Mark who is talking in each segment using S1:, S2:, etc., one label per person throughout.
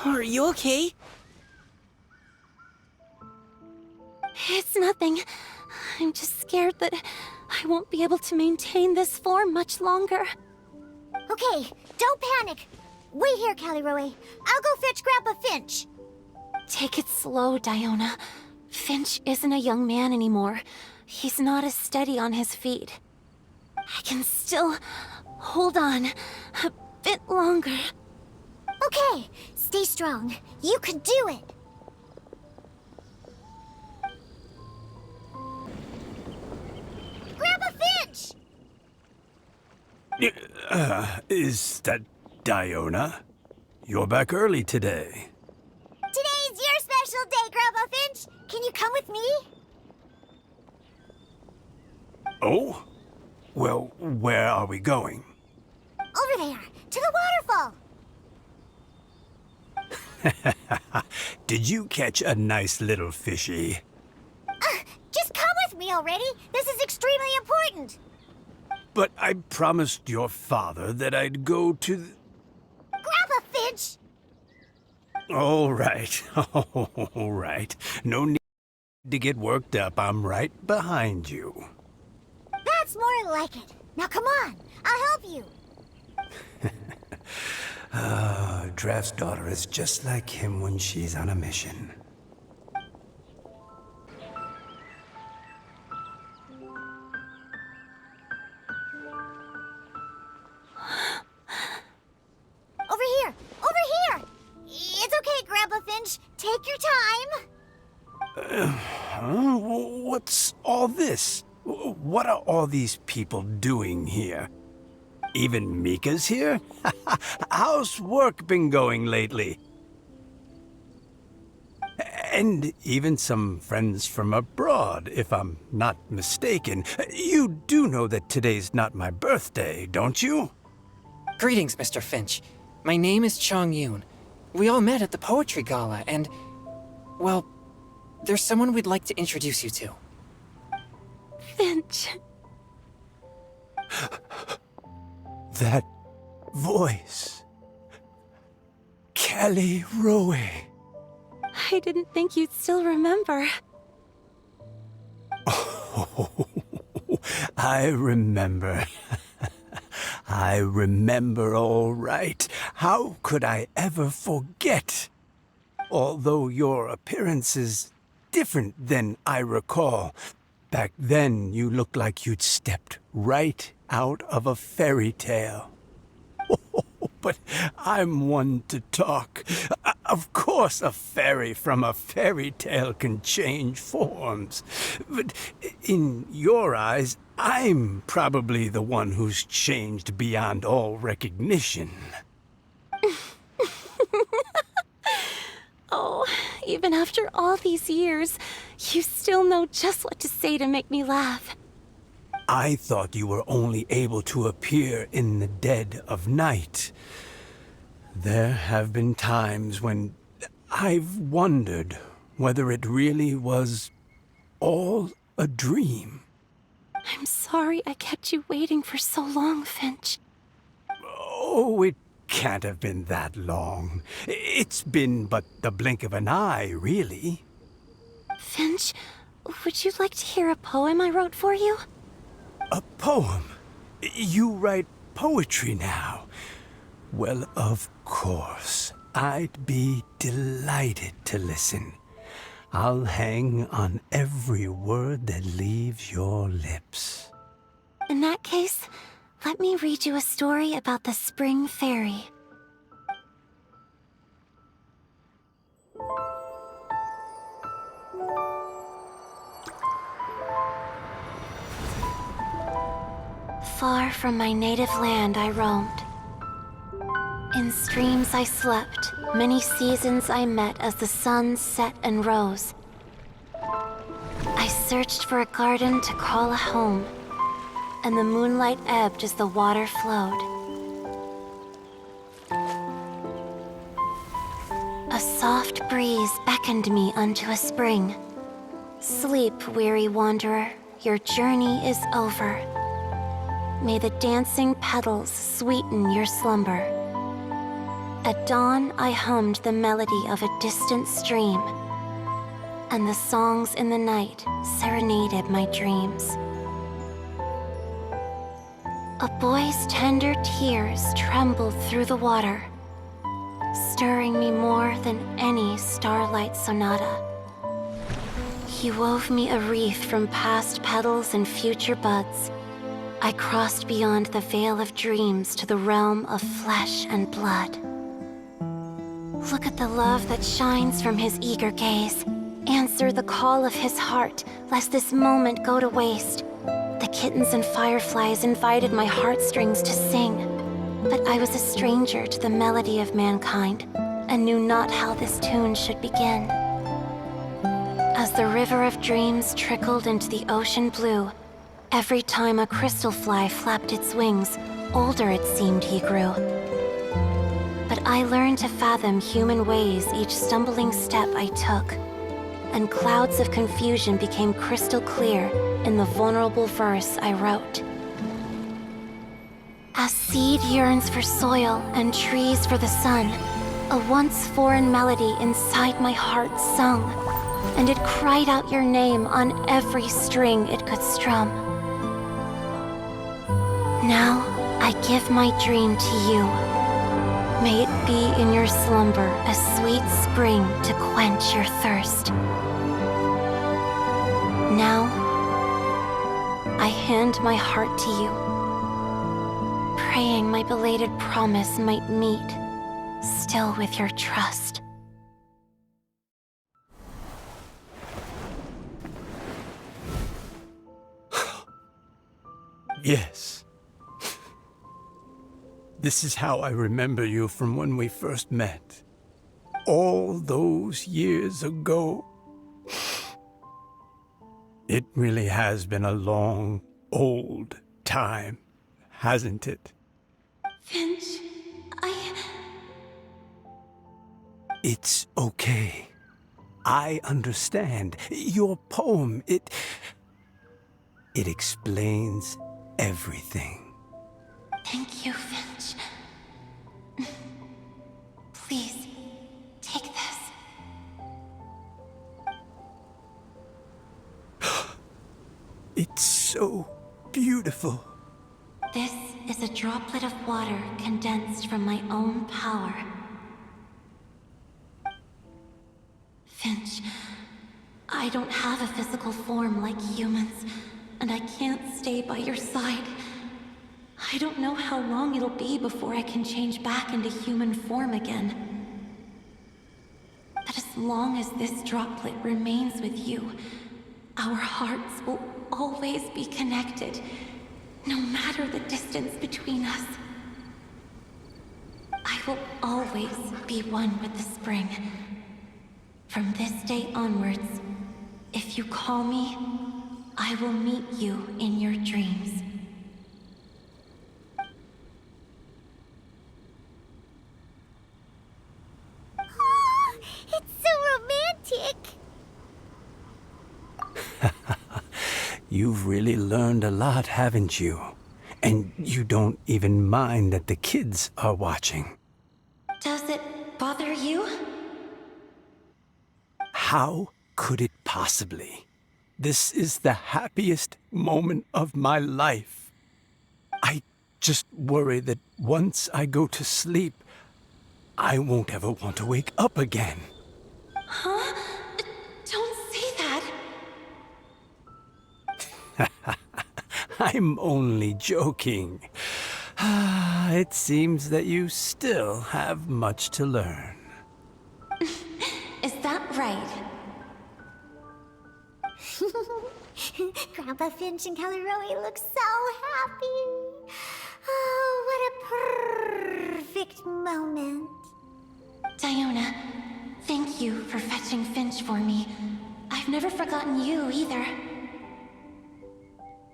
S1: Are you okay?
S2: It's nothing. I'm just scared that I won't be able to maintain this form much longer.
S3: Okay, don't panic. Wait here, Caliroe. I'll go fetch Grandpa Finch.
S2: Take it slow, Diona. Finch isn't a young man anymore. He's not as steady on his feet. I can still hold on a bit longer.
S3: Okay, stay strong. You can do it. Grandpa Finch!
S4: Is that Diona? You're back early today.
S3: Today's your special day, Grandpa Finch. Can you come with me?
S4: Oh? Well, where are we going?
S3: Over there, to the waterfall.
S4: Did you catch a nice little fishy?
S3: Just come with me already. This is extremely important.
S4: But I promised your father that I'd go to the...
S3: Grandpa Finch!
S4: All right, all right. No need to get worked up. I'm right behind you.
S3: That's more like it. Now come on, I'll help you.
S4: Draft's daughter is just like him when she's on a mission.
S3: Over here! Over here! It's okay, Grandpa Finch. Take your time.
S4: What's all this? What are all these people doing here? Even Mika's here? How's work been going lately? And even some friends from abroad, if I'm not mistaken. You do know that today's not my birthday, don't you?
S1: Greetings, Mr. Finch. My name is Chongyun. We all met at the Poetry Gala, and... well, there's someone we'd like to introduce you to.
S2: Finch.
S4: That voice. Caliroe.
S2: I didn't think you'd still remember.
S4: Oh, I remember. I remember all right. How could I ever forget? Although your appearance is different than I recall. Back then, you looked like you'd stepped right out of a fairy tale. But I'm one to talk. Of course a fairy from a fairy tale can change forms. But in your eyes, I'm probably the one who's changed beyond all recognition.
S2: Oh, even after all these years, you still know just what to say to make me laugh.
S4: I thought you were only able to appear in the dead of night. There have been times when I've wondered whether it really was all a dream.
S2: I'm sorry I kept you waiting for so long, Finch.
S4: Oh, it can't have been that long. It's been but the blink of an eye, really.
S2: Finch, would you like to hear a poem I wrote for you?
S4: A poem? You write poetry now? Well, of course. I'd be delighted to listen. I'll hang on every word that leaves your lips.
S2: In that case, let me read you a story about the Spring Fairy. Far from my native land I roamed. In streams I slept, many seasons I met as the sun set and rose. I searched for a garden to call a home, and the moonlight ebbed as the water flowed. A soft breeze beckoned me unto a spring. Sleep, weary wanderer, your journey is over. May the dancing petals sweeten your slumber. At dawn, I hummed the melody of a distant stream, and the songs in the night serenaded my dreams. A boy's tender tears trembled through the water, stirring me more than any starlight sonata. He wove me a wreath from past petals and future buds. I crossed beyond the veil of dreams to the realm of flesh and blood. Look at the love that shines from his eager gaze. Answer the call of his heart, lest this moment go to waste. The kittens and fireflies invited my heartstrings to sing, but I was a stranger to the melody of mankind, and knew not how this tune should begin. As the river of dreams trickled into the ocean blue, every time a crystal fly flapped its wings, older it seemed he grew. But I learned to fathom human ways each stumbling step I took, and clouds of confusion became crystal clear in the vulnerable verse I wrote. As seed yearns for soil and trees for the sun, a once foreign melody inside my heart sung, and it cried out your name on every string it could strum. Now I give my dream to you. May it be in your slumber a sweet spring to quench your thirst. Now, I hand my heart to you, praying my belated promise might meet, still with your trust.
S4: Yes. This is how I remember you from when we first met. All those years ago. It really has been a long, old time, hasn't it?
S2: Finch,
S4: It's okay. I understand. Your poem, it explains everything.
S2: Thank you, Finch. Please, take this.
S4: It's so beautiful.
S2: This is a droplet of water condensed from my own power. Finch, I don't have a physical form like humans, and I can't stay by your side. I don't know how long it'll be before I can change back into human form again. But as long as this droplet remains with you, our hearts will always be connected, no matter the distance between us. I will always be one with the spring. From this day onwards, if you call me, I will meet you in your dreams.
S3: Oh, it's so romantic!
S4: You've really learned a lot, haven't you? And you don't even mind that the kids are watching.
S2: Does it bother you?
S4: How could it possibly? This is the happiest moment of my life. I just worry that once I go to sleep, I won't ever want to wake up again.
S2: Huh? Don't say that.
S4: I'm only joking. It seems that you still have much to learn.
S2: Is that right?
S3: Grandpa Finch and Kelly look so happy. Oh, what a perfect moment.
S2: Diona, thank you for fetching Finch for me. I've never forgotten you either.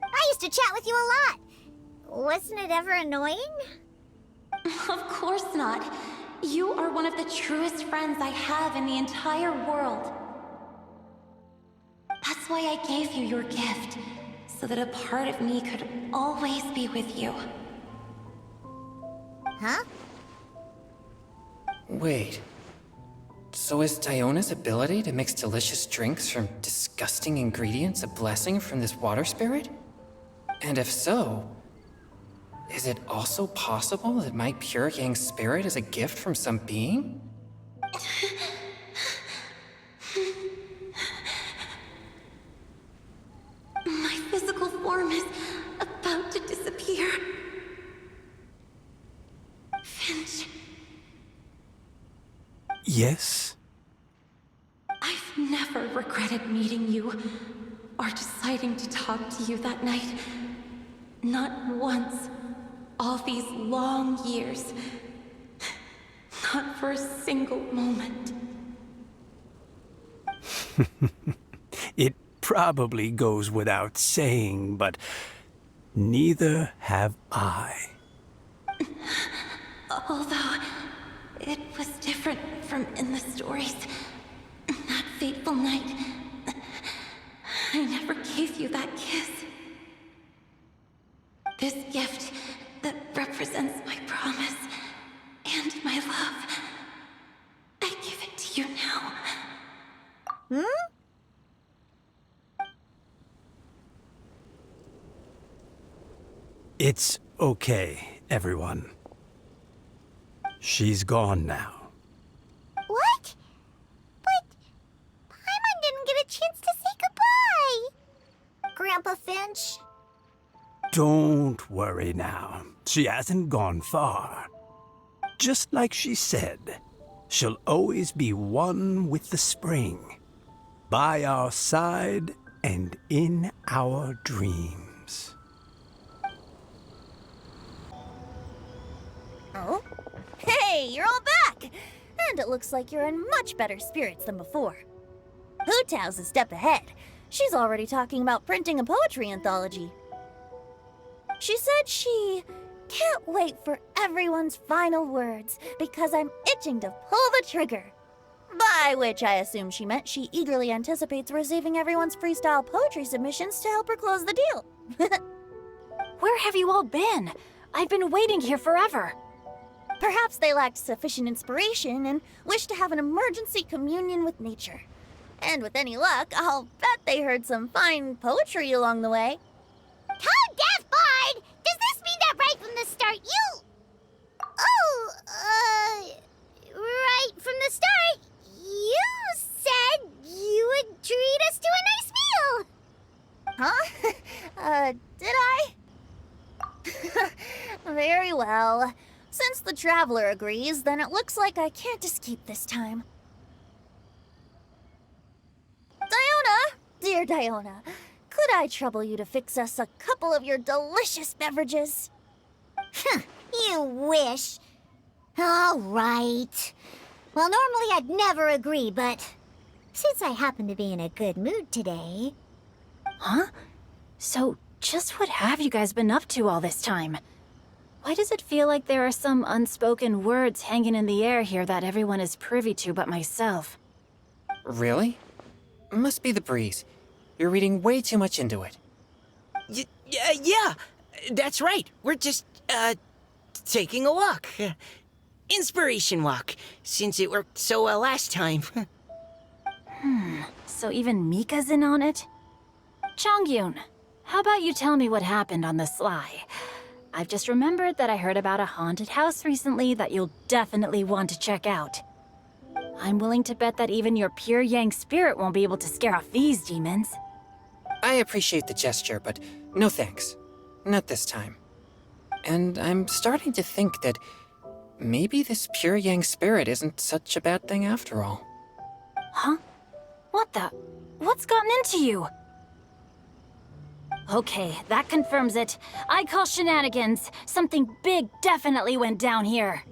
S3: I used to chat with you a lot. Wasn't it ever annoying?
S2: Of course not. You are one of the truest friends I have in the entire world. That's why I gave you your gift, so that a part of me could always be with you.
S3: Huh?
S1: Wait. So is Diona's ability to mix delicious drinks from disgusting ingredients a blessing from this water spirit? And if so, is it also possible that my pure yang spirit is a gift from some being?
S2: My physical form is about to disappear. Finch,
S4: Yes?
S2: I've never regretted meeting you or deciding to talk to you that night. Not once. All these long years. Not for a single moment.
S4: It probably goes without saying, but neither have I.
S2: Although it was different from in the stories. That fateful night, I never gave you that kiss. This gift that represents my promise and my love, I give it to you now.
S4: It's okay, everyone. She's gone now.
S3: What? But Paimon didn't get a chance to say goodbye. Grandpa Finch?
S4: Don't worry now. She hasn't gone far. Just like she said, she'll always be one with the spring. By our side and in our dreams.
S5: Oh? Hey, you're all back! And it looks like you're in much better spirits than before. Hu Tao's a step ahead. She's already talking about printing a poetry anthology. She said she can't wait for everyone's final words because I'm itching to pull the trigger. By which I assume she meant she eagerly anticipates receiving everyone's freestyle poetry submissions to help her close the deal.
S6: Where have you all been? I've been waiting here forever.
S5: Perhaps they lacked sufficient inspiration and wished to have an emergency communion with nature. And with any luck, I'll bet they heard some fine poetry along the way.
S3: Toad Deaf Bard! Does this mean that right from the start you... right from the start, you said you would treat us to a nice meal!
S5: Huh? Did I? Very well. Since the Traveler agrees, then it looks like I can't escape this time. Diona! Dear Diona, could I trouble you to fix us a couple of your delicious beverages?
S3: You wish. All right. Well, normally I'd never agree, but since I happen to be in a good mood today...
S6: Huh? So, just what have you guys been up to all this time? Why does it feel like there are some unspoken words hanging in the air here that everyone is privy to but myself?
S1: Really? Must be the breeze. You're reading way too much into it.
S7: Yeah, that's right. We're just, taking a walk. Inspiration walk, since it worked so well last time.
S6: So even Mika's in on it? Chongyun, how about you tell me what happened on the sly? I've just remembered that I heard about a haunted house recently that you'll definitely want to check out. I'm willing to bet that even your pure yang spirit won't be able to scare off these demons.
S1: I appreciate the gesture, but no thanks. Not this time. And I'm starting to think that maybe this pure yang spirit isn't such a bad thing after all.
S6: Huh? What the? What's gotten into you? Okay, that confirms it. I call shenanigans. Something big definitely went down here.